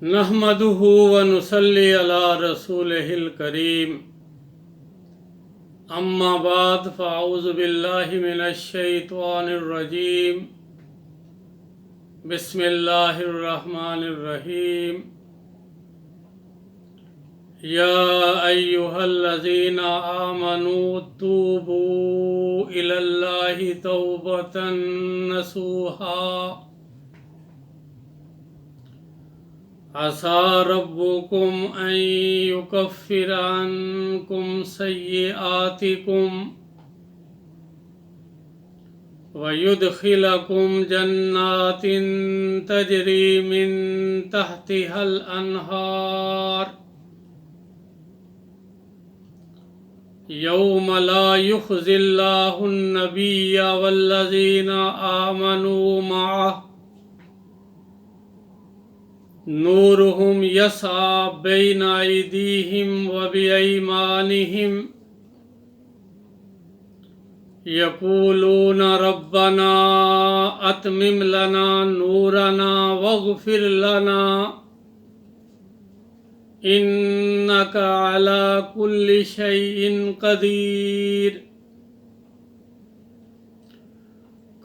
नहमदुहु व नुसल्ली अला रसूलिहिल करीम। अम्मा बाद फ़अऊज़ु बिल्लाहि मिनश शैतानिर रजीम। बिस्मिल्लाहिर रहमानिर रहीम। या अय्युहल्लज़ीना आमनू तूबू इलल्लाहि तौबतन नसूहा असा रब्बुकुम अन युकफ्फिरा अन्कुम सय्यिआतिकुम व युदखिलकुम जन्नातिन तजरी मिन तहतिहल अनहार यौम ला युख़ज़िल्लाहुन नबिय्य वल्लज़ीना आमनू मअह नूरुहुम यस्आ बैना अयदीहिम व बिअयमानिहिम यक़ूलून रब्बना अतमिम लना नूरना वग़फ़िर लना इन्नका अला कुल्लि शैइन क़दीर।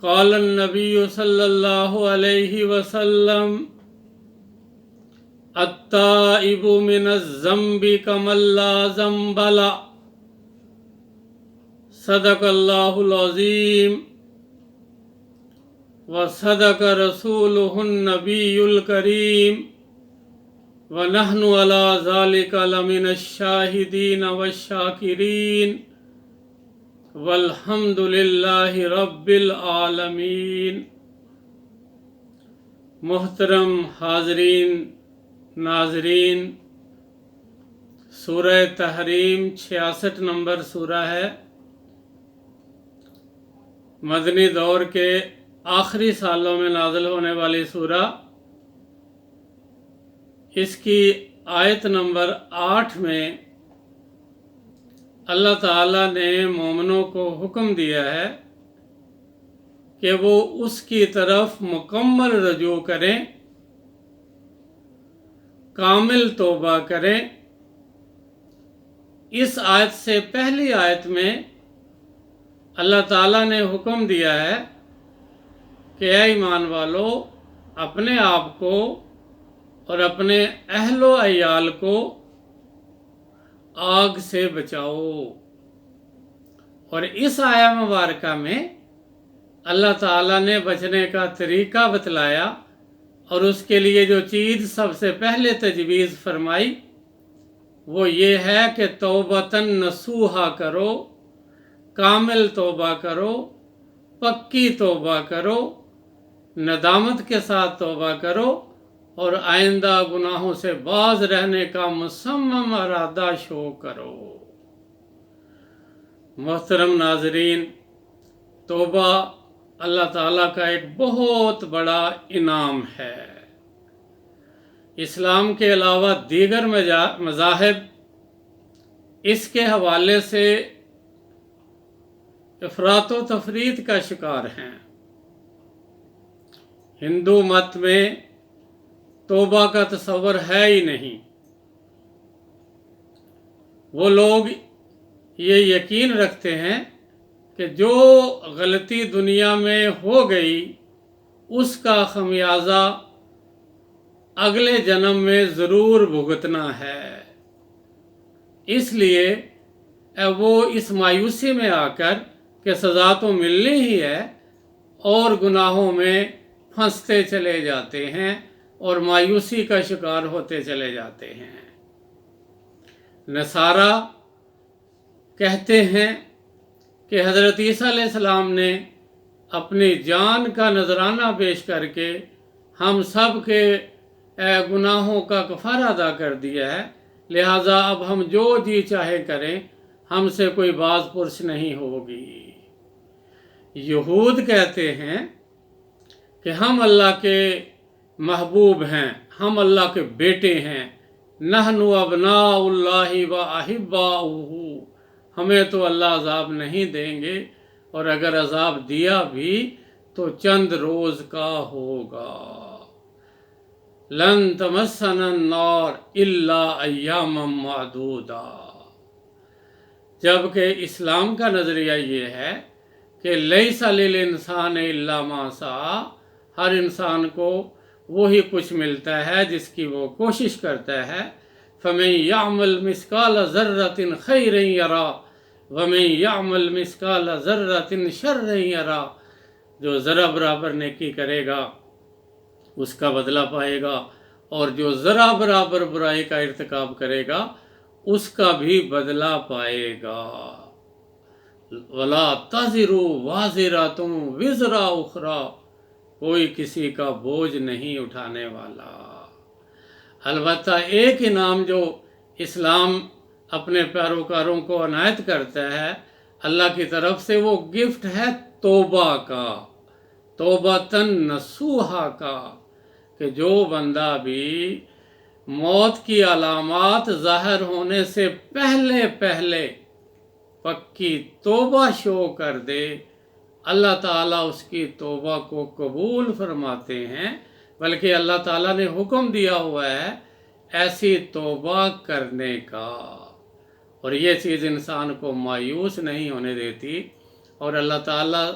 क़ाल नबिय्यु सल्लल्लाहु अलैहि वसल्लम अत्ताइबु मिनज़्ज़म्बि कमन ला ज़म्ब लह। सदक़ल्लाहुल अज़ीम व सदक़ रसूलुहुन नबियुल करीम व नहनु अला ज़ालिका लमिनश शाहिदीन वश्शाकिरीन वल्हम्दुलिल्लाहि रब्बिल आलमीन। मोहतरम हाज़रीन नाज़रीन, सूरह तहरीम 66 नंबर सूरह है। मदनी दौर के आखिरी सालों में नाज़िल होने वाली सूरह। इसकी आयत नंबर 8 में अल्लाह ताला ने मोमिनों को हुक्म दिया है कि वो उसकी तरफ मुकम्मल रजू करें, कामिल तौबा करें। इस आयत से पहली आयत में अल्लाह ताला ने हुक्म दिया है कि ऐ ईमान वालो, अपने आप को और अपने अहलो अयाल को आग से बचाओ। और इस आया मुबारका में अल्लाह ताला ने बचने का तरीका बतलाया और उसके लिए जो चीज़ सबसे पहले तजवीज़ फरमाई वो ये है कि तौबतन नसूहा करो, कामिल तौबा करो, पक्की तौबा करो, नदामत के साथ तौबा करो और आइंदा गुनाहों से बाज रहने का मुसम्मम इरादा शो करो। मोहतरम नाज़रीन, तौबा अल्लाह ताला का एक बहुत बड़ा इनाम है। इस्लाम के अलावा दीगर मज़ाहिब इसके हवाले से इफ़रात व तफरीत का शिकार हैं। हिंदू मत में तौबा का तस्वर है ही नहीं। वो लोग ये यकीन रखते हैं कि जो गलती दुनिया में हो गई उसका खमियाजा अगले जन्म में ज़रूर भुगतना है। इसलिए वो इस मायूसी में आकर कि सज़ा तो मिलनी ही है और गुनाहों में फंसते चले जाते हैं और मायूसी का शिकार होते चले जाते हैं। नसारा कहते हैं कि हज़रत ईसा अलैहिस्सलाम ने अपनी जान का नजराना पेश करके हम सब के गुनाहों का कफ़ारा अदा कर दिया है, लिहाजा अब हम जो जी चाहे करें, हमसे कोई बाज पुरस नहीं होगी। यहूद कहते हैं कि हम अल्लाह के महबूब हैं, हम अल्लाह के बेटे हैं। नहनु अबनाउल्लाहि व अहिब्बाउहु, हमें तो अल्लाह अज़ाब नहीं देंगे और अगर अज़ाब दिया भी तो चंद रोज़ का होगा। لن تمسنا النار الا ایاما معدودا، جبکہ اسلام کا نظریہ یہ ہے کہ لیس للانسان الا ما سعی، ہر انسان کو وہی کچھ ملتا ہے جس کی وہ کوشش کرتا ہے. فمن یعمل مثقال ذرۃ خیرا یرا ومن یعمل مثقال ذرۃ شرا یرا، جو ذرہ برابر نیکی کرے گا اس کا بدلہ پائے گا، اور جو ذرہ برابر برائی کا ارتکاب کرے گا اس کا بھی بدلہ پائے گا. وَلَا تَزِرُ وَازِرَةٌ وِزْرَ أُخْرَى، کوئی کسی کا بوجھ نہیں اٹھانے والا. البتہ ایک انعام جو اسلام اپنے پیروکاروں کو عنایت کرتا ہے اللہ کی طرف سے، وہ گفٹ ہے توبہ کا، توبۃً نصوحا کا، کہ جو بندہ بھی موت کی علامات ظاہر ہونے سے پہلے پہلے پکی توبہ شو کر دے، اللہ تعالیٰ اس کی توبہ کو قبول فرماتے ہیں. بلکہ اللہ تعالیٰ نے حکم دیا ہوا ہے ایسی توبہ کرنے کا، اور یہ چیز انسان کو مایوس نہیں ہونے دیتی اور اللہ تعالیٰ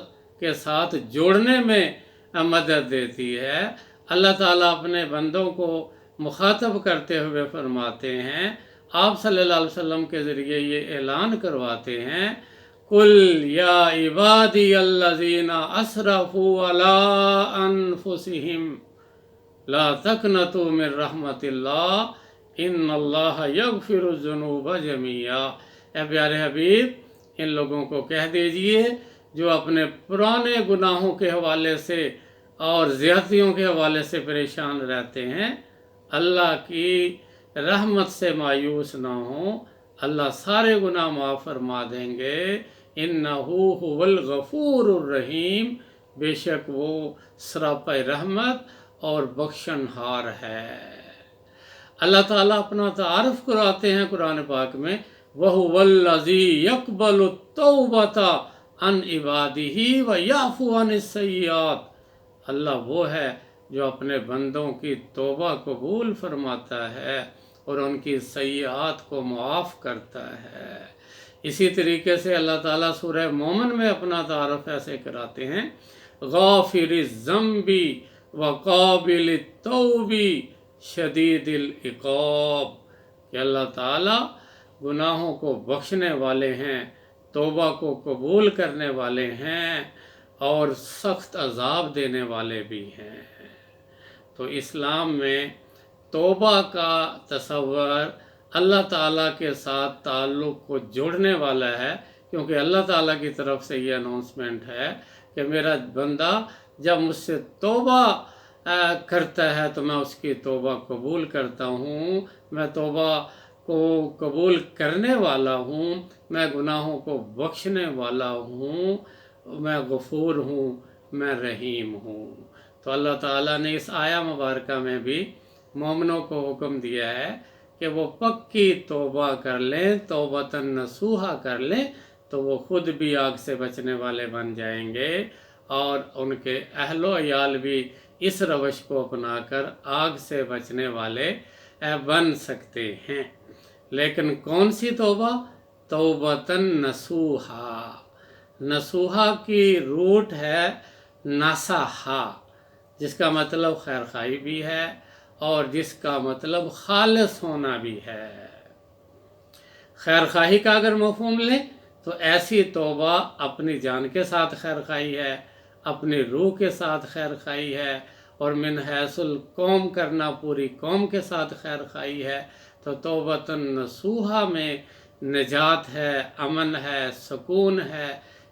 کے ساتھ جوڑنے میں مدد دیتی ہے. اللہ تعالیٰ اپنے بندوں کو مخاطب کرتے ہوئے فرماتے ہیں، آپ صلی اللہ علیہ وسلم کے ذریعے یہ اعلان کرواتے ہیں، قُلْ يَا عِبَادِيَ الَّذِينَ أَسْرَفُوا عَلَىٰ أَنفُسِهِمْ لَا تَقْنَطُوا مِن رَحْمَتِ اللَّهِ إِنَّ اللَّهَ يَغْفِرُ الذُّنُوبَ جَمِيعًا. اے پیارے حبیب، ان لوگوں کو کہہ دیجئے جو اپنے پرانے گناہوں کے حوالے سے اور زیادتیوں کے حوالے سے پریشان رہتے ہیں، اللہ کی رحمت سے مایوس نہ ہوں، اللہ سارے گناہ معاف فرما دیں گے. اِنَّهُ هُوَ الْغَفُورُ الرَّحِيمُ، بے شک وہ سراپا رحمت اور بخشنہار ہے. اللہ تعالیٰ اپنا تعارف کراتے ہیں قرآن پاک میں، وَهُوَ الَّذِي يَقْبَلُ التَّوْبَةَ عَنْ عِبَادِهِ وَيَعْفُو عَنِ السَّيِّئَاتِ، اللہ وہ ہے جو اپنے بندوں کی توبہ قبول فرماتا ہے اور ان کی سیئات کو معاف کرتا ہے. اسی طریقے سے اللہ تعالیٰ سورہ مومن میں اپنا تعارف ایسے کراتے ہیں، غافر الذنب وقابل التوب شدید العقاب، کہ اللہ تعالیٰ گناہوں کو بخشنے والے ہیں، توبہ کو قبول کرنے والے ہیں اور سخت عذاب دینے والے بھی ہیں. تو اسلام میں توبہ کا تصور اللہ تعالیٰ کے ساتھ تعلق کو جوڑنے والا ہے، کیونکہ اللہ تعالیٰ کی طرف سے یہ اناؤنسمنٹ ہے کہ میرا بندہ جب مجھ سے توبہ کرتا ہے تو میں اس کی توبہ قبول کرتا ہوں، میں توبہ کو قبول کرنے والا ہوں، میں گناہوں کو بخشنے والا ہوں، میں غفور ہوں، میں رحیم ہوں. تو اللہ تعالیٰ نے اس آیہ مبارکہ میں بھی مومنوں کو حکم دیا ہے کہ وہ پکی توبہ کر لیں، توبۃً نصوحا کر لیں، تو وہ خود بھی آگ سے بچنے والے بن جائیں گے اور ان کے اہل و عیال بھی اس روش کو اپنا کر آگ سے بچنے والے بن سکتے ہیں. لیکن کون سی توبہ؟ توبۃً نصوحا. نصوحا کی روٹ ہے نصحا، جس کا مطلب خیر خواہی بھی ہے اور جس کا مطلب خالص ہونا بھی ہے. خیر خواہی کا اگر مفہوم لیں تو ایسی توبہ اپنی جان کے ساتھ خیر خواہی ہے، اپنی روح کے ساتھ خیر خواہی ہے، اور من حیث القوم کرنا پوری قوم کے ساتھ خیر خواہی ہے. تو توبۃً نصوحا میں نجات ہے، امن ہے، سکون ہے،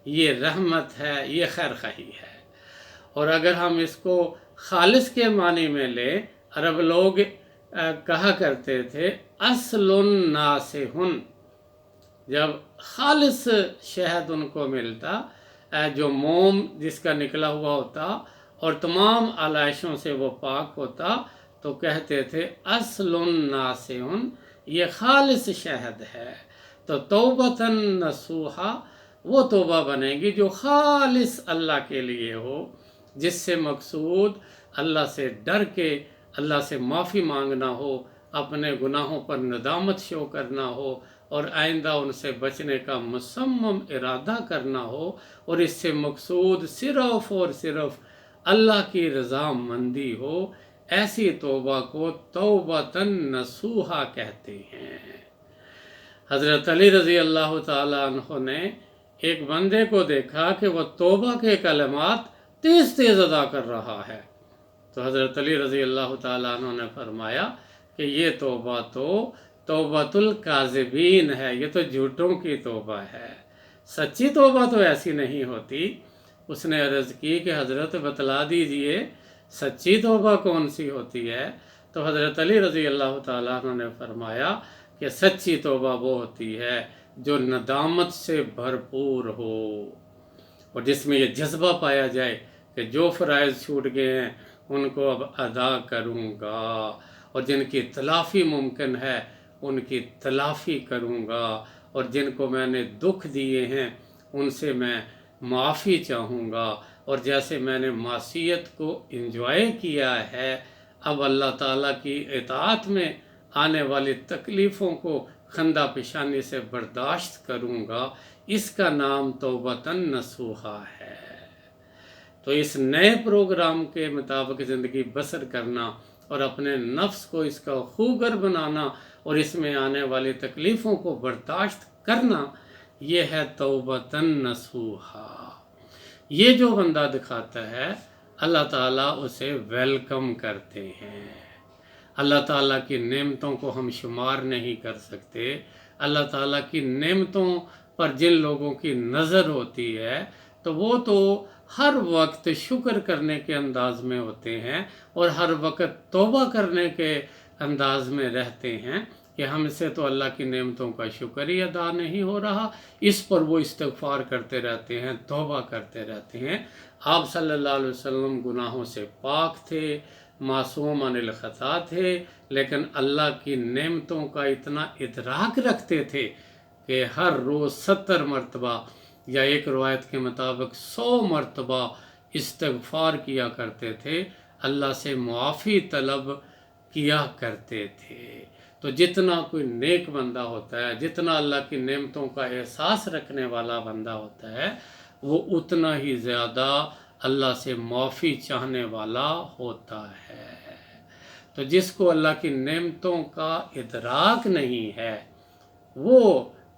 یہ رحمت ہے، یہ خیر خواہی ہے. اور اگر ہم اس کو خالص کے معنی میں لیں، عرب لوگ کہا کرتے تھے اصل ناصح، جب خالص شہد ان کو ملتا، جو موم جس کا نکلا ہوا ہوتا اور تمام علائشوں سے وہ پاک ہوتا، تو کہتے تھے اصل ناصح، یہ خالص شہد ہے. تو توبۃً نصوحا وہ توبہ بنے گی جو خالص اللہ کے لیے ہو، جس سے مقصود اللہ سے ڈر کے अल्लाह से माफ़ी मांगना हो, अपने गुनाहों पर नदामत शो करना हो और आइंदा उनसे बचने का मुसम्मम इरादा करना हो, और इससे मकसूद सिर्फ़ और सिर्फ़ अल्लाह की रज़ामंदी हो, ऐसी तौबा को तौबतन नसूहा कहते हैं। हज़रत अली रज़ी अल्लाह ताला अन्हु ने एक बंदे को देखा कि वह तौबा के कलमात तेज़ तेज़ अदा कर रहा है, तो हज़रत अली रज़ी अल्लाह ताला अन्हु ने फरमाया कि ये तौबा तो तौबतुल काज़िबीन है, ये तो झूठों की तौबा है, सच्ची तौबा तो ऐसी नहीं होती। उसने अर्ज़ की कि हज़रत बतला दीजिए सच्ची तौबा कौन सी होती है। तो हज़रत अली रज़ी अल्लाह ताला अन्हु ने फरमाया कि सच्ची तौबा वो होती है जो नदामत से भरपूर हो, और जिसमें ये जज्बा पाया जाए कि जो फ़राइज़ छूट गए हैं उनको अब अदा करूँगा, और जिनकी तलाफ़ी मुमकिन है उनकी तलाफ़ी करूँगा, और जिनको मैंने दुख दिए हैं उनसे मैं माफ़ी चाहूँगा, और जैसे मैंने मासियत को इंजॉय किया है अब अल्लाह ताला की इताअत में आने वाली तकलीफ़ों को खंदा पेशानी से बर्दाश्त करूँगा। इसका नाम तौबतन नसूहा है। तो इस नए प्रोग्राम के मुताबिक ज़िंदगी बसर करना और अपने नफ्स को इसका खूगर बनाना और इसमें आने वाली तकलीफ़ों को बर्दाश्त करना, ये है तौबतन नसूहा। ये जो बंदा दिखाता है अल्लाह ताला उसे वेलकम करते हैं। अल्लाह ताला की नेमतों को हम शुमार नहीं कर सकते। अल्लाह ताला की नेमतों पर जिन लोगों की नज़र होती है तो वो तो हर वक्त शुक्र करने के अंदाज में होते हैं और हर वक्त तौबा करने के अंदाज में रहते हैं कि हमसे तो अल्लाह की नेमतों का शुक्र ही अदा नहीं हो रहा। इस पर वो इस्तग़फ़ार करते रहते हैं, तौबा करते रहते हैं। आप सल्लल्लाहु अलैहि वसल्लम गुनाहों से पाक थे, मासूम अनिल ख़ता थे, लेकिन अल्लाह की नेमतों का इतना इदराक रखते थे कि हर रोज़ 70 मरतबा या एक रवायत के मुताबिक 100 मरतबा इस्तग़फ़ार किया करते थे, अल्लाह से मुआफ़ी तलब किया करते थे। तो जितना कोई नेक बंदा होता है, जितना अल्लाह की नेमतों का एहसास रखने वाला बंदा होता है, वो उतना ही ज़्यादा अल्लाह से माफ़ी चाहने वाला होता है। तो जिसको अल्लाह की नेमतों का इदराक नहीं है वो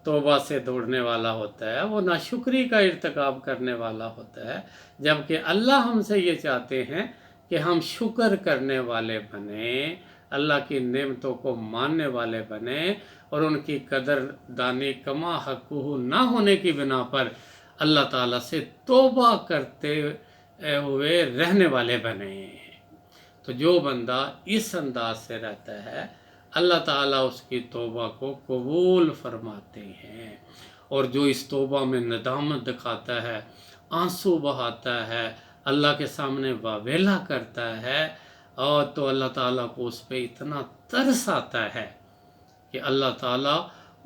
तौबा से दौड़ने वाला होता है, वो नाशुक्री का इर्तिकाब करने वाला होता है। जबकि अल्लाह हमसे ये चाहते हैं कि हम शुक्र करने वाले बने, अल्लाह की नेमतों को मानने वाले बने, और उनकी कदर दानी कमा हक़्क़ुहु ना होने की बिना पर अल्लाह ताला से तौबा करते हुए रहने वाले बने। तो जो बंदा इस अंदाज से रहता है अल्लाह ताला उसकी तौबा को कबूल फरमाते हैं, और जो इस तौबा में नदामत दिखाता है, आंसू बहाता है, अल्लाह के सामने वावेला करता है, और तो अल्लाह ताला को उस पर इतना तरस आता है कि अल्लाह ताला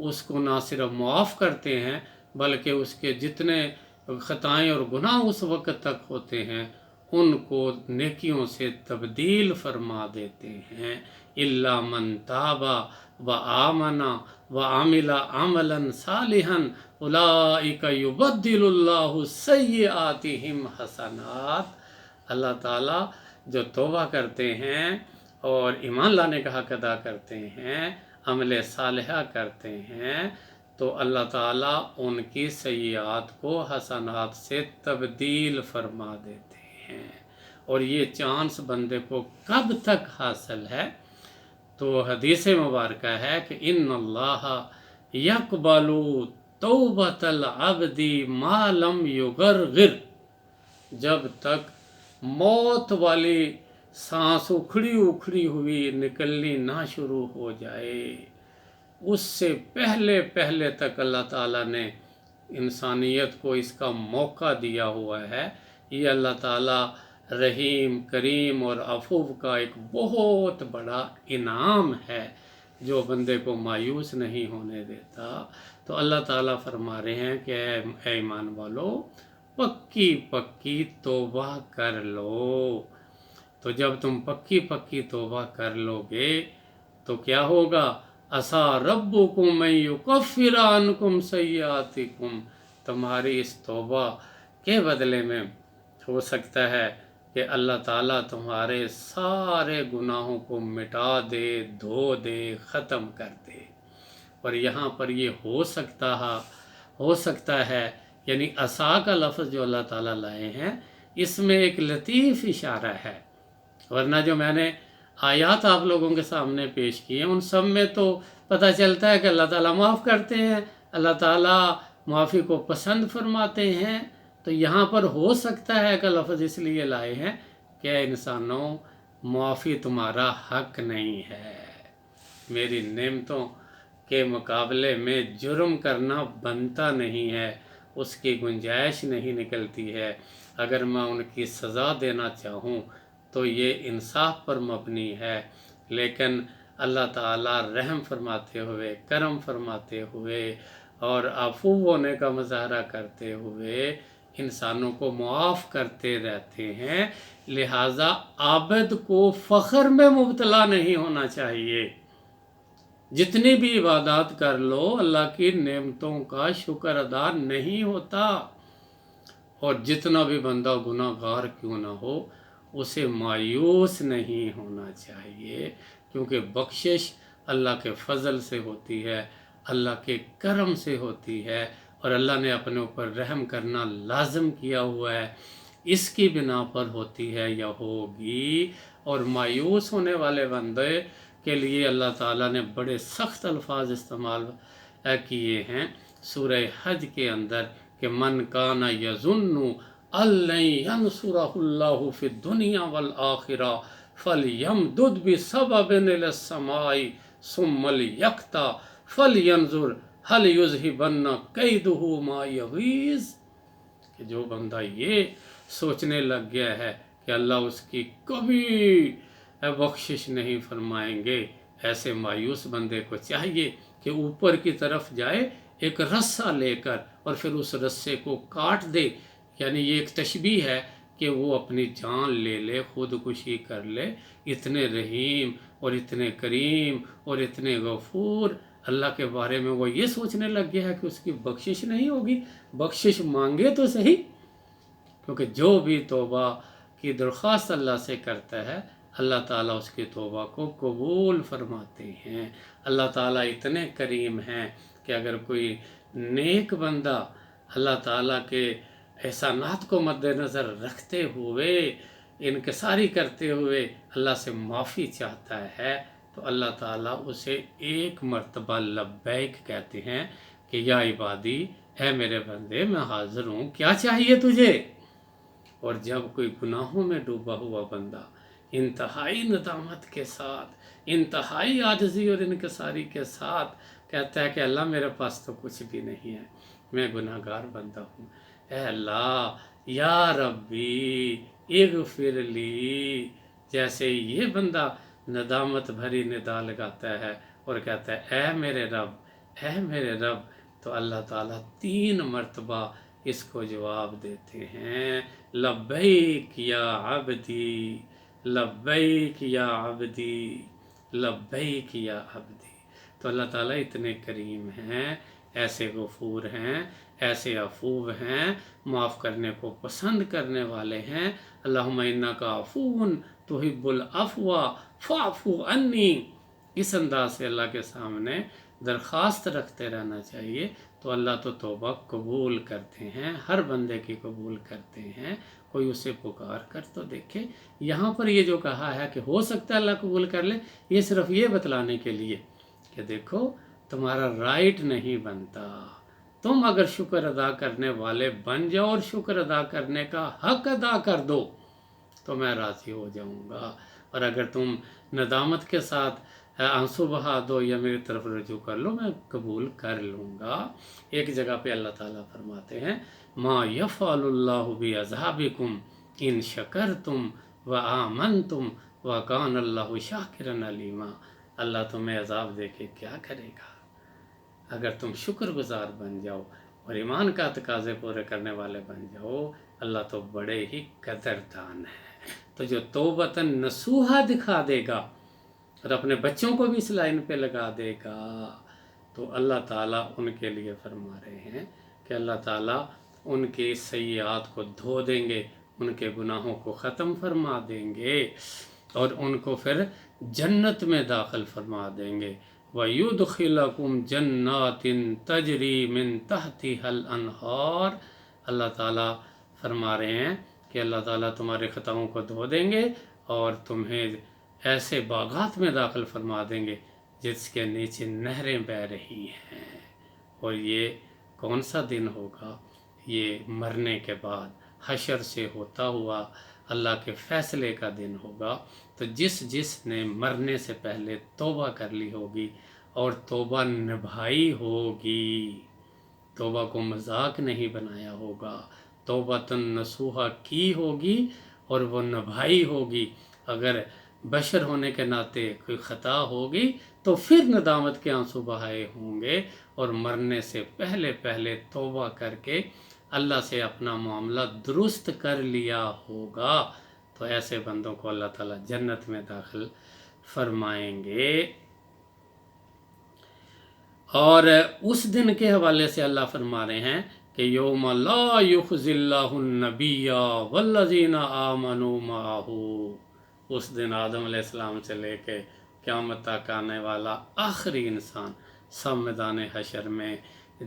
उसको ना सिर्फ मुआफ़ करते हैं बल्कि उसके जितने ख़ताएँ और गुनाह उस वक़्त तक होते हैं उनको नेकियों से तब्दील फरमा देते हैं। इल्ला मन ताबा व आमना व आमिला अमलन सालिहन उलाइका युबद्दिलुल्लाहु सय्यिआतिहिम हसनात। अल्लाह ताला जो तौबा करते हैं और ईमान लाने का हक़ अदा करते हैं, अमल सालिहा करते हैं, तो अल्लाह ताला उनकी सय्यात को हसनात से तब्दील फरमा देते हैं। और ये चांस बंदे को कब तक हासिल है? तो हदीस मुबारक है कि इन्नल्लाह यक़बलु तौबतल अब्दी मा लम युग़रग़िर, जब तक मौत वाली सांस उखड़ी उखड़ी हुई निकलनी ना शुरू हो जाए, उससे पहले पहले तक अल्लाह ताला ने इंसानियत को इसका मौका दिया हुआ है। ये अल्लाह ताला रहीम, करीम और अफ़ूव का एक बहुत बड़ा इनाम है जो बंदे को मायूस नहीं होने देता। तो अल्लाह ताला फरमा रहे हैं कि ऐ ईमान वालो, पक्की पक्की तौबा कर लो, तो जब तुम पक्की पक्की तौबा कर लोगे तो क्या होगा, असा रब्बुकुम अन युकफ्फिरा अन्कुम सय्यातिकुम, तुम्हारी इस तौबा के बदले में हो सकता है कि अल्लाह ताला तुम्हारे सारे गुनाहों को मिटा दे, धो दे, ख़त्म कर दे। और यहाँ पर ये हो सकता है यानी असा का लफ्ज़ जो अल्लाह ताला लाए हैं इसमें एक लतीफ़ इशारा है, वरना जो मैंने आयात आप लोगों के सामने पेश किए उन सब में तो पता चलता है कि अल्लाह ताला माफ़ करते हैं, अल्लाह ताला माफ़ी को पसंद फरमाते हैं। तो यहाँ पर हो सकता है का लफ्ज़ इसलिए लाए हैं कि इंसानों, माफ़ी तुम्हारा हक नहीं है, मेरी नेमतों के मुकाबले में जुर्म करना बनता नहीं है, उसकी गुंजाइश नहीं निकलती है। अगर मैं उनकी सज़ा देना चाहूँ तो ये इंसाफ पर मबनी है, लेकिन अल्लाह ताला रहम फरमाते हुए, करम फरमाते हुए और अफू होने का मुजाहरा करते हुए इंसानों को मुआफ़ करते रहते हैं। लिहाजा आबिद को फ़ख्र में मुब्तला नहीं होना चाहिए। जितनी भी इबादत कर लो, अल्लाह की नेमतों का शुक्र अदा नहीं होता। और जितना भी बंदा गुनाहगार क्यों ना हो, उसे मायूस नहीं होना चाहिए, क्योंकि बख्शिश अल्लाह के फ़ज़ल से होती है, अल्लाह के करम से होती है, और अल्लाह ने अपने ऊपर रहम करना लाज़िम किया हुआ है, इसकी बिना पर होती है या होगी। और मायूस होने वाले बंदे के लिए अल्लाह ताला ने बड़े सख्त अल्फाज इस्तेमाल किए हैं सूरह हज के अंदर कि मन काना यज़ुन्नु अल्लन यंसुरहुल्लाहु फिद दुनिया वल आखिरा फलयमदुद बिसबबिन इलस समाई सुम्मल यक्ता फलयंजुर हल युज़हिबन्ना कैदुहु मा यगीज़। कि जो बंदा ये सोचने लग गया है कि अल्लाह उसकी कभी बख्शिश नहीं फरमाएंगे, ऐसे मायूस बंदे को चाहिए कि ऊपर की तरफ जाए एक रस्सा लेकर और फिर उस रस्से को काट दे। यानी ये एक तशबीह है कि वो अपनी जान ले ले, खुदकुशी कर ले। इतने रहीम और इतने करीम और इतने गफूर अल्लाह के बारे में वो ये सोचने लग गया है कि उसकी बख्शिश नहीं होगी। बख्शिश मांगे तो सही, क्योंकि जो भी तौबा की दरख्वास्त अल्लाह से करता है अल्लाह ताला उसकी तौबा को कबूल फरमाते हैं। अल्लाह ताला इतने करीम हैं कि अगर कोई नेक बंदा अल्लाह ताला के एहसानात को मद्देनज़र रखते हुए, इनकिसारी करते हुए अल्लाह से माफ़ी चाहता है तो अल्लाह ताला उसे एक मर्तबा लब्बैक कहते हैं कि या इबादी, है मेरे बंदे, मैं हाज़िर हूँ, क्या चाहिए तुझे। और जब कोई गुनाहों में डूबा हुआ बंदा इंतहाई नदामत के साथ, इंतहाई आजिज़ी और इनकिसारी के साथ कहता है कि अल्लाह मेरे पास तो कुछ भी नहीं है, मैं गुनाहगार बंदा हूँ, ऐ अल्लाह या रब्बी इग़फ़िर ली, जैसे ये बंदा नदामत भरी निदा लगाता है और कहता है ऐ मेरे रब, ऐ मेरे रब, तो अल्लाह ताला 3 मरतबा इसको जवाब देते हैं, लब्बैक या अब्दी, लब्बैक या अब्दी, लब्बैक या अब्दी। तो अल्लाह ताला इतने करीम हैं, ऐसे गफूर हैं, ऐसे अफूव हैं, माफ़ करने को पसंद करने वाले हैं। अल्लाहुम्मा इन्नका अफून तुहिब्बुल अफ़्वा फ़अफ़ु अन्नी। इस अंदाज से अल्लाह के सामने दरख्वास्त रखते रहना चाहिए, तो अल्लाह तो तौबा कबूल करते हैं, हर बंदे की कबूल करते हैं। कोई उसे पुकार कर तो देखे। यहाँ पर ये जो कहा है कि हो सकता है अल्लाह कबूल कर ले, ये सिर्फ ये बतलाने के लिए कि देखो तुम्हारा राइट नहीं बनता, तुम अगर शुक्र अदा करने वाले बन जाओ और शुक्र अदा करने का हक अदा कर दो तो मैं राज़ी हो जाऊँगा। और अगर तुम नदामत के साथ आंसू बहा दो या मेरी तरफ रजू कर लो, मैं कबूल कर लूँगा। एक जगह पे अल्लाह ताला फरमाते हैं मा यफ़अलुल्लाहु बिअज़ाबिकुम इन शकरतुम व आमनतुम व कान अल्लाहु शाकिरन अलीमा। अल्लाह तुम्हें अज़ाब दे के क्या करेगा अगर तुम शुक्रगुजार बन जाओ और ईमान का तकाज़े पूरे करने वाले बन जाओ। अल्लाह तो बड़े ही कदरदान है। تو جو توبتن نصوحہ دکھا دے گا اور اپنے بچوں کو بھی اس لائن پہ لگا دے گا، تو اللہ تعالیٰ ان کے لیے فرما رہے ہیں کہ اللہ تعالیٰ ان کے سیئات کو دھو دیں گے، ان کے گناہوں کو ختم فرما دیں گے اور ان کو پھر جنت میں داخل فرما دیں گے۔ وَيُدْخِلَكُمْ جَنَّاتٍ تَجْرِي مِن تَحْتِهَا الْأَنْهَارُ، اللہ تعالیٰ فرما رہے ہیں کہ اللہ تعالیٰ تمہارے خطاؤں کو دھو دیں گے اور تمہیں ایسے باغات میں داخل فرما دیں گے جس کے نیچے نہریں بہہ رہی ہیں۔ اور یہ کون سا دن ہوگا؟ یہ مرنے کے بعد حشر سے ہوتا ہوا اللہ کے فیصلے کا دن ہوگا۔ تو جس نے مرنے سے پہلے توبہ کر لی ہوگی اور توبہ نبھائی ہوگی، توبہ کو مذاق نہیں بنایا ہوگا، توبۃ نصوحہ کی ہوگی اور وہ نبھائی ہوگی، اگر بشر ہونے کے ناطے کوئی خطا ہوگی تو پھر ندامت کے آنسو بہائے ہوں گے، اور مرنے سے پہلے توبہ کر کے اللہ سے اپنا معاملہ درست کر لیا ہوگا، تو ایسے بندوں کو اللہ تعالیٰ جنت میں داخل فرمائیں گے۔ اور اس دن کے حوالے سے اللہ فرما رہے ہیں کہ یوم لا یخزی اللہ النبی والذین آمنوا معہ، اس دن آدم علیہ السلام سے لے کے قیامت تک آنے والا آخری انسان سب میدان حشر میں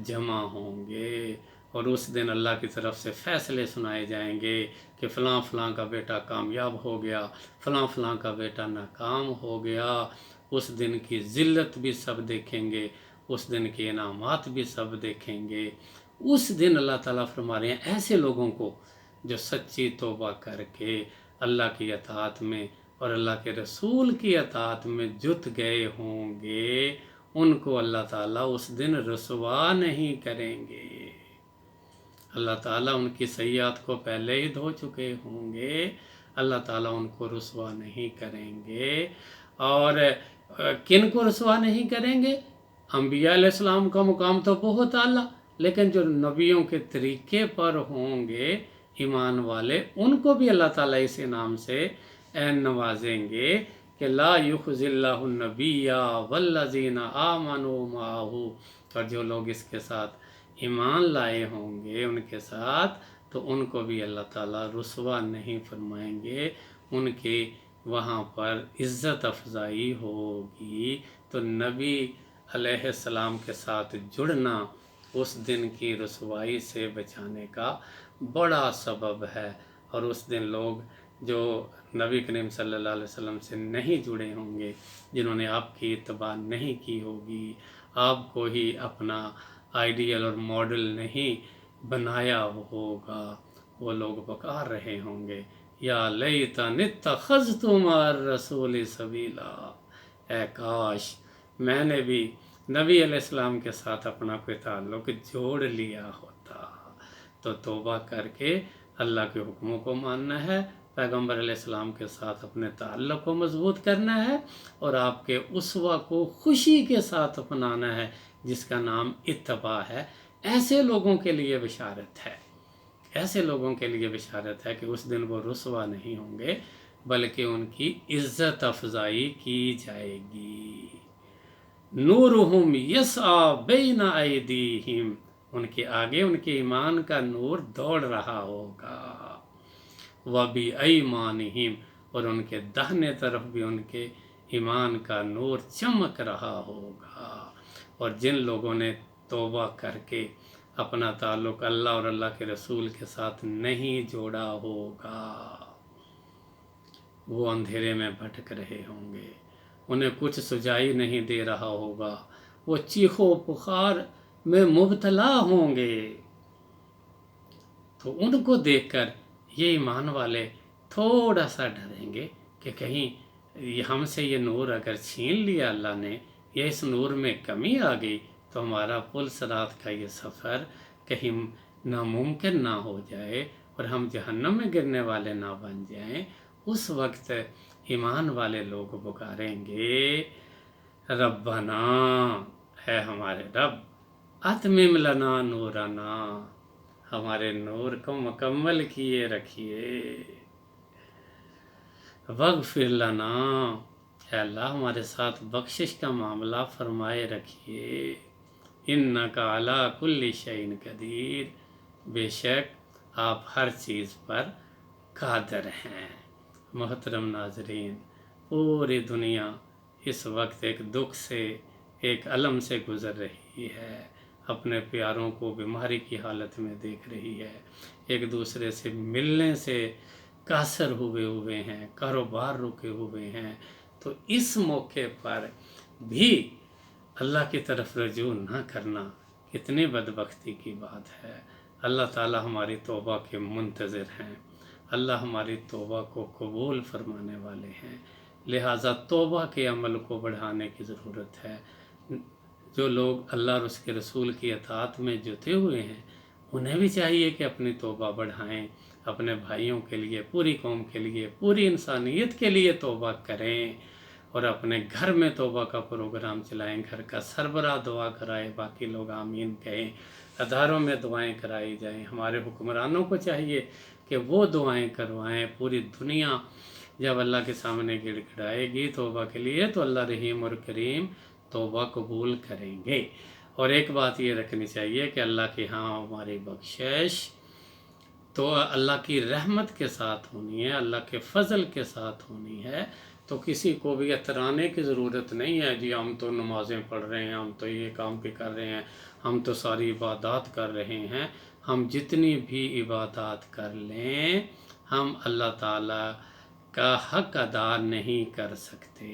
جمع ہوں گے، اور اس دن اللہ کی طرف سے فیصلے سنائے جائیں گے کہ فلاں فلاں کا بیٹا کامیاب ہو گیا، فلاں فلاں کا بیٹا ناکام ہو گیا۔ اس دن کی ذلت بھی سب دیکھیں گے، اس دن کے انعامات بھی سب دیکھیں گے۔ اس دن اللہ تعالیٰ فرما رہے ہیں ایسے لوگوں کو جو سچی توبہ کر کے اللہ کی اطاعت میں اور اللہ کے رسول کی اطاعت میں جت گئے ہوں گے، ان کو اللہ تعالیٰ اس دن رسوا نہیں کریں گے۔ اللہ تعالیٰ ان کی سیئات کو پہلے ہی دھو چکے ہوں گے، اللہ تعالیٰ ان کو رسوا نہیں کریں گے۔ اور کن کو رسوا نہیں کریں گے؟ انبیاء علیہ السلام کا مقام تو بہت اعلیٰ، لیکن جو نبیوں کے طریقے پر ہوں گے ایمان والے، ان کو بھی اللہ تعالیٰ اس انعام سے نوازیں گے کہ لا یخزی اللہ النبی والذین آمنوا معہ، اور جو لوگ اس کے ساتھ ایمان لائے ہوں گے ان کے ساتھ، تو ان کو بھی اللہ تعالیٰ رسوا نہیں فرمائیں گے، ان کی وہاں پر عزت افزائی ہوگی۔ تو نبی علیہ السلام کے ساتھ جڑنا اس دن کی رسوائی سے بچانے کا بڑا سبب ہے، اور اس دن لوگ جو نبی کریم صلی اللہ علیہ وسلم سے نہیں جڑے ہوں گے، جنہوں نے آپ کی اتباع نہیں کی ہوگی، آپ کو ہی اپنا آئیڈیل اور ماڈل نہیں بنایا ہوگا، وہ لوگ پکار رہے ہوں گے یا لیتنی اتخذت مع الرسول سبیلا، اے کاش میں نے بھی نبی علیہ السلام کے ساتھ اپنا کوئی تعلق جوڑ لیا ہوتا۔ تو توبہ کر کے اللہ کے حکموں کو ماننا ہے، پیغمبر علیہ السلام کے ساتھ اپنے تعلق کو مضبوط کرنا ہے، اور آپ کے اسوہ کو خوشی کے ساتھ اپنانا ہے جس کا نام اتباع ہے۔ ایسے لوگوں کے لیے بشارت ہے، ایسے لوگوں کے لیے بشارت ہے کہ اس دن وہ رسوا نہیں ہوں گے بلکہ ان کی عزت افزائی کی جائے گی۔ نورہم یسعی بین ایدیہم، ان کے آگے ان کے ایمان کا نور دوڑ رہا ہوگا، وبایمانہم، اور ان کے داہنے طرف بھی ان کے ایمان کا نور چمک رہا ہوگا۔ اور جن لوگوں نے توبہ کر کے اپنا تعلق اللہ اور اللہ کے رسول کے ساتھ نہیں جوڑا ہوگا، وہ اندھیرے میں بھٹک رہے ہوں گے، انہیں کچھ سجائی نہیں دے رہا ہوگا، وہ چیخ و پکار میں مبتلا ہوں گے۔ تو ان کو دیکھ کر یہ ایمان والے تھوڑا سا ڈریں گے کہ کہیں ہم سے یہ نور اگر چھین لیا اللہ نے، یا اس نور میں کمی آ گئی تو ہمارا پل صراط کا یہ سفر کہیں ناممکن نہ ہو جائے اور ہم جہنم میں گرنے والے نہ بن جائیں۔ اس وقت ایمان والے لوگ پکاریں گے ربنا، ہے ہمارے رب، اتمم لنا نورنا، ہمارے نور کو مکمل کیے رکھیے۔ वग़फ़िर लना, ऐ अल्लाह हमारे साथ बख्शिश का मामला फरमाए रखिए। इन्नका अला कुल्ली शैइन कदीर, बेशक आप हर चीज़ पर कादर हैं। मोहतरम नाज़रीन, पूरी दुनिया इस वक्त एक दुख से, एक अलम से गुज़र रही है। अपने प्यारों को बीमारी की हालत में देख रही है, एक दूसरे से मिलने से कासर हुए हैं, कारोबार रुके हुए हैं। तो इस मौके पर भी अल्लाह की तरफ रजू ना करना कितनी बदबख्ती की बात है। अल्लाह ताला हमारी तौबा के मुंतज़िर हैं, अल्लाह हमारी तौबा को कबूल फरमाने वाले हैं। लिहाजा तौबा के अमल को बढ़ाने की ज़रूरत है। जो लोग अल्लाह और उसके रसूल की अताअत में जुटे हुए हैं, उन्हें भी चाहिए कि अपनी तौबा बढ़ाएं, अपने भाइयों के लिए, पूरी कौम के लिए, पूरी इंसानियत के लिए तौबा करें और अपने घर में तौबा का प्रोग्राम चलाएं। घर का सरबराह दुआ कराए, बाकी लोग आमीन कहें। अदारों में दुआएं कराई जाएं। हमारे हुक्मरानों को चाहिए कि वो दुआएं करवाएं। पूरी दुनिया जब अल्लाह के सामने गिड़गिड़ाएगी तौबा के लिए, तो अल्लाह रहीम और करीम तौबा कबूल करेंगे। और एक बात ये रखनी चाहिए कि अल्लाह के यहाँ हमारी बख्शिश तो अल्लाह की रहमत के साथ होनी है, अल्लाह के फ़ज़ल के साथ होनी है। तो किसी को भी अतराने की ज़रूरत नहीं है, जी हम तो नमाज़ें पढ़ रहे हैं, हम तो ये काम भी कर रहे हैं, हम तो सारी इबादत कर रहे हैं। हम जितनी भी इबादत कर लें, हम अल्लाह ताला का हक़ अदा नहीं कर सकते।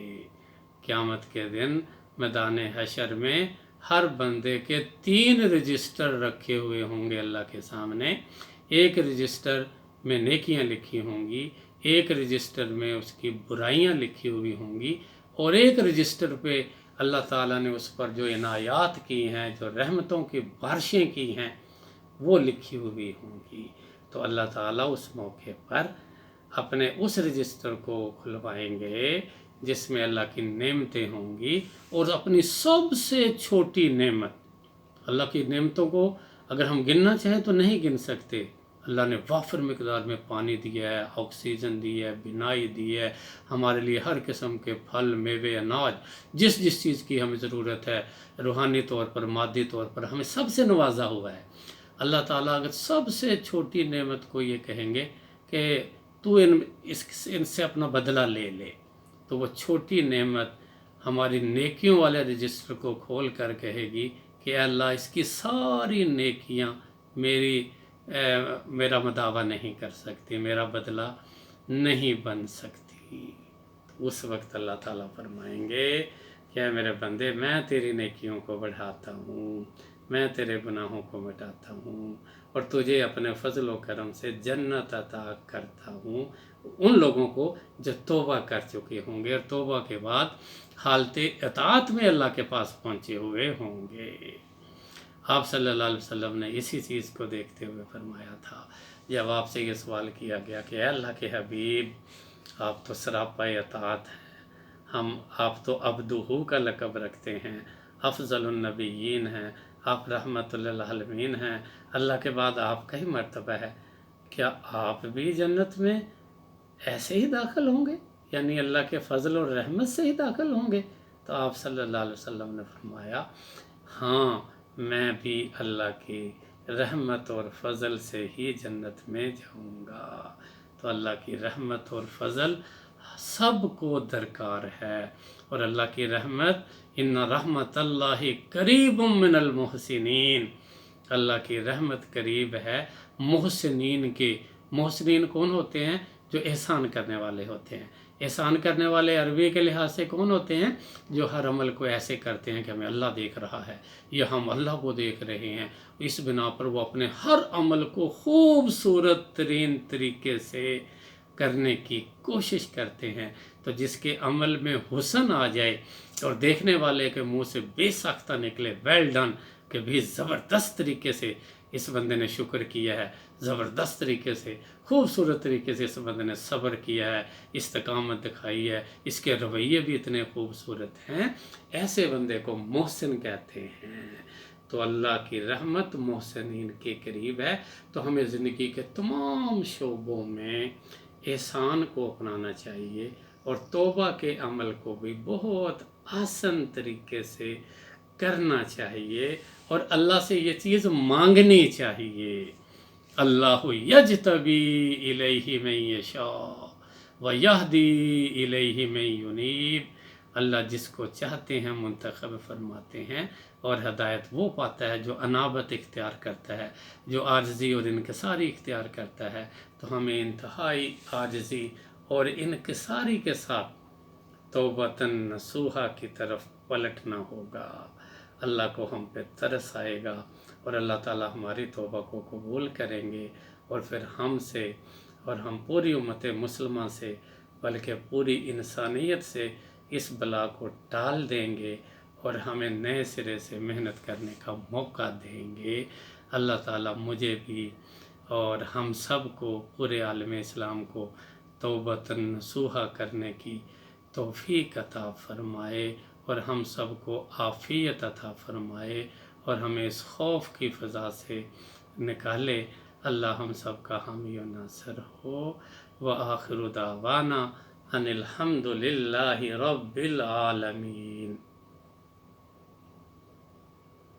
क़यामत के दिन मैदान हशर में हर बंदे के 3 रजिस्टर रखे हुए होंगे अल्लाह के सामने। एक रजिस्टर में नेकियां लिखी होंगी, एक रजिस्टर में उसकी बुराइयां लिखी हुई होंगी, और एक रजिस्टर पे अल्लाह ताला ने उस पर जो इनायात की हैं, जो रहमतों की बारिशें की हैं, वो लिखी हुई होंगी। तो अल्लाह ताला उस मौके पर अपने उस रजिस्टर को खुलवाएंगे जिसमें अल्लाह की नेमतें होंगी, और अपनी सबसे छोटी नेमत, अल्लाह की नेमतों को अगर हम गिनना चाहें तो नहीं गिन सकते। अल्लाह ने वाफर मिकदार में पानी दिया है, ऑक्सीजन दी है, बिनाई दी है, हमारे लिए हर किस्म के फल, मेवे, अनाज, जिस जिस चीज़ की हमें ज़रूरत है, रूहानी तौर पर, मादी तौर पर हमें सबसे नवाजा हुआ है। अल्लाह ताला अगर सबसे छोटी नेमत को ये कहेंगे कि तू इनसे अपना बदला ले ले, तो वो छोटी नेमत हमारी नेकियों वाले रजिस्टर को खोल कर कहेगी कि अल्लाह इसकी सारी नेकियां मेरा मदावा नहीं कर सकती, मेरा बदला नहीं बन सकती। उस वक्त अल्लाह ताला फरमाएंगे क्या मेरे बंदे, मैं तेरी नेकियों को बढ़ाता हूँ, मैं तेरे गुनाहों को मिटाता हूँ और तुझे अपने फजल व करम से जन्नत अता करता हूँ उन लोगों को जो तौबा कर चुके होंगे और तौबा के बाद हालत इताअत में अल्लाह के पास पहुँचे हुए होंगे। आप सल्लल्लाहु अलैहि वसल्लम ने इसी चीज़ को देखते हुए फरमाया था जब आपसे ये सवाल किया गया कि अल्लाह के हबीब, आप तो सरापा इताअत हैं, आप तो अब्दुहू का लक़ब रखते हैं, अफ़ज़लुन नबिय्यीन हैं, आप रहमतुल लिल आलमीन हैं, अल्लाह के बाद आपका ही मर्तबा है, क्या आप भी जन्नत में ऐसे ही दाखिल होंगे, यानी अल्लाह के फ़ज़ल और रहमत से ही दाखिल होंगे? तो आप सल्लल्लाहु अलैहि वसल्लम ने फरमाया, हाँ, मैं भी अल्लाह की रहमत और फ़ज़ल से ही जन्नत में जाऊंगा। तो अल्लाह की रहमत और फ़ज़ल सबको दरकार है, और अल्लाह की रहमत, इन्ना रहमतल्लाहि करीबुम मिनल मुहसिनीन, अल्लाह की रहमत करीब है मुहसिनीन के। मुहसिनीन कौन होते हैं? जो एहसान करने वाले होते हैं। एहसान करने वाले अरबी के लिहाज से कौन होते हैं? जो हर अमल को ऐसे करते हैं कि हमें अल्लाह देख रहा है या हम अल्लाह को देख रहे हैं, इस बिना पर वो अपने हर अमल को खूबसूरत तरीन तरीके से करने की कोशिश करते हैं। तो जिसके अमल में हुस्न आ जाए और देखने वाले के मुंह से बेसाख्ता निकले, वेल डन, कि भी ज़बरदस्त तरीके से इस बंदे ने शुक्र किया है, ज़बरदस्त तरीके से, खूबसूरत तरीके से इस बंदे ने सब्र किया है, इस्तकामत दिखाई है, इसके रवैये भी इतने खूबसूरत हैं, ऐसे बंदे को मोहसिन कहते हैं। तो अल्लाह की रहमत मोहसिनीन के करीब है। तो हमें ज़िंदगी के तमाम शोबों में احسان کو اپنانا چاہیے اور توبہ کے عمل کو بھی بہت آسان طریقے سے کرنا چاہیے اور اللہ سے یہ چیز مانگنی چاہیے۔ اللہ یجتبی الیہ من یشاء ویہدی الیہ من ینیب۔ اللہ جس کو چاہتے ہیں منتخب فرماتے ہیں اور ہدایت وہ پاتا ہے جو انابت اختیار کرتا ہے، جو عاجزی اور انکساری اختیار کرتا ہے۔ تو ہمیں انتہائی عاجزی اور انکساری کے ساتھ توبۃ نصوحہ کی طرف پلٹنا ہوگا۔ اللہ کو ہم پہ ترس آئے گا اور اللہ تعالیٰ ہماری توبہ کو قبول کریں گے، اور پھر ہم سے اور ہم پوری امت مسلمہ سے بلکہ پوری انسانیت سے اس بلا کو ٹال دیں گے اور ہمیں نئے سرے سے محنت کرنے کا موقع دیں گے۔ اللہ تعالیٰ مجھے بھی اور ہم سب کو، پورے عالم اسلام کو توبۃ نصوحہ کرنے کی توفیق عطا فرمائے اور ہم سب کو عافیت عطا فرمائے اور ہمیں اس خوف کی فضا سے نکالے۔ اللہ ہم سب کا حامی و ناصر ہو۔ وآخر دعوانا ان الحمد للہ رب العالمین۔